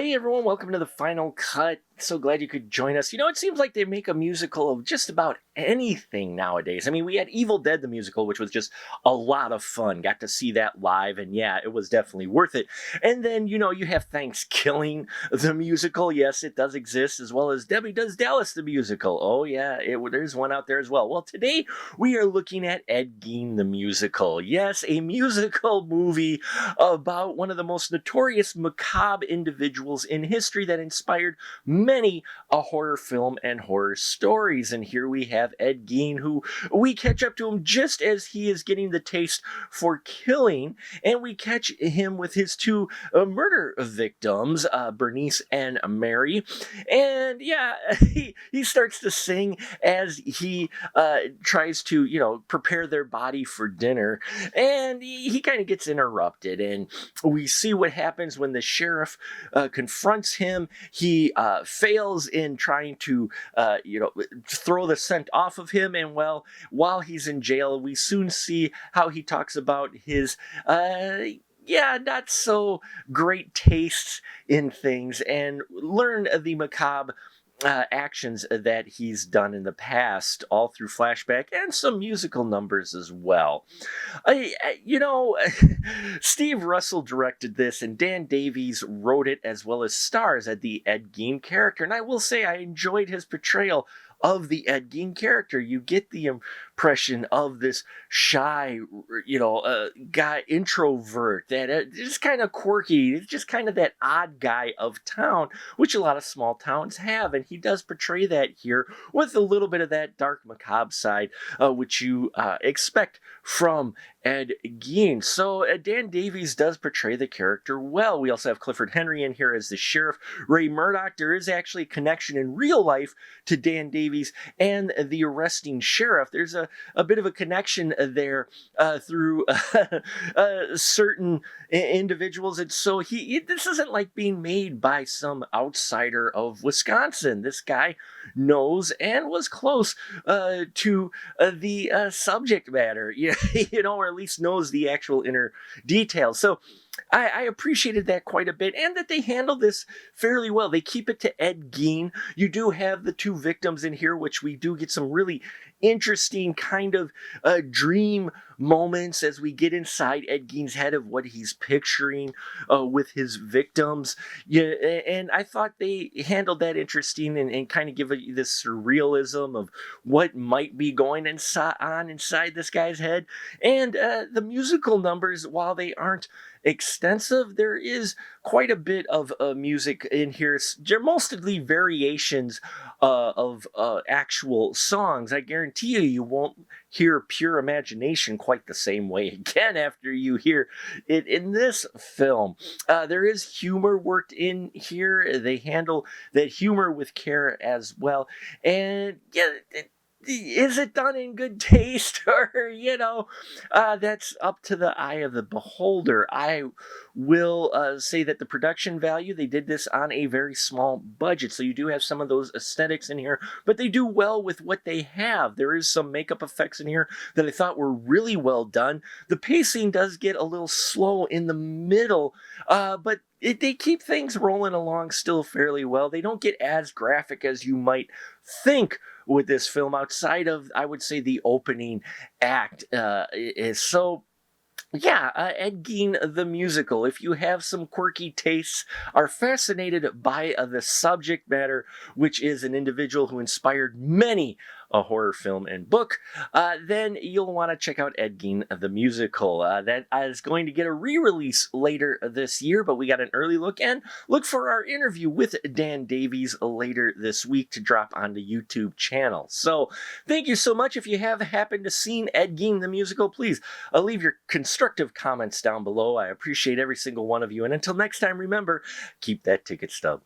Hey everyone, welcome to the final cut. So glad you could join us. It seems like they make a musical of just about anything nowadays. I mean, we had Evil Dead the musical, which was just a lot of fun. Got to see that live, and yeah, it was definitely worth it. And then, you have Thanksgiving the musical. Yes, it does exist, as well as Debbie Does Dallas the musical. Oh yeah, there's one out there as well. Well, today we are looking at Ed Gein the musical. Yes, a musical movie about one of the most notorious macabre individuals in history that inspired many a horror film and horror stories. And here we have Ed Gein, who we catch up to him just as he is getting the taste for killing, and we catch him with his two murder victims, Bernice and Mary. And yeah, he starts to sing as he tries to, prepare their body for dinner, and he kind of gets interrupted, and we see what happens when the sheriff confronts him. He fails in trying to, throw the scent off of him. And well, while he's in jail, we soon see how he talks about his, not so great tastes in things, and learn the macabre actions that he's done in the past, all through flashback and some musical numbers as well. Steve Russell directed this, and Dan Davies wrote it, as well as stars as the Ed Gein character. And I will say I enjoyed his portrayal of the Ed Gein character. You get the impression of this shy, guy, introvert, that is kind of quirky. It's just kind of that odd guy of town, which a lot of small towns have. And he does portray that here with a little bit of that dark macabre side, which you expect from Ed Gein. So Dan Davies does portray the character well. We also have Clifford Henry in here as the sheriff. Ray Murdoch, there is actually a connection in real life to Dan Davies and the arresting sheriff. There's a bit of a connection there through certain individuals. And so this isn't like being made by some outsider of Wisconsin. This guy knows and was close to the subject matter, or at least knows the actual inner details. So I appreciated that quite a bit, and that they handle this fairly well. They keep it to Ed Gein. You do have the two victims in here, which we do get some really interesting kind of dream moments as we get inside Ed Gein's head of what he's picturing with his victims. Yeah, and I thought they handled that interesting, and kind of give it this surrealism of what might be going on inside this guy's head. And the musical numbers, while they aren't extensive, there is quite a bit of music in here. Mostly variations of actual songs. I guarantee you won't hear Pure Imagination quite the same way again after you hear it in this film. There is humor worked in here. They handle that humor with care as well. And yeah, is it done in good taste? Or, that's up to the eye of the beholder. I will say that the production value, they did this on a very small budget. So you do have some of those aesthetics in here, but they do well with what they have. There is some makeup effects in here that I thought were really well done. The pacing does get a little slow in the middle, but they keep things rolling along still fairly well. They don't get as graphic as you might think with this film, outside of, I would say, the opening act. Ed Gein the musical. If you have some quirky tastes, are fascinated by the subject matter, which is an individual who inspired many a horror film and book, then you'll want to check out Ed Gein the musical. That is going to get a re-release later this year, but we got an early look, and look for our interview with Dan Davies later this week to drop on the YouTube channel. So thank you so much. If you have happened to seen Ed Gein the musical, please leave your constructive comments down below. I appreciate every single one of you. And until next time, remember, keep that ticket stub.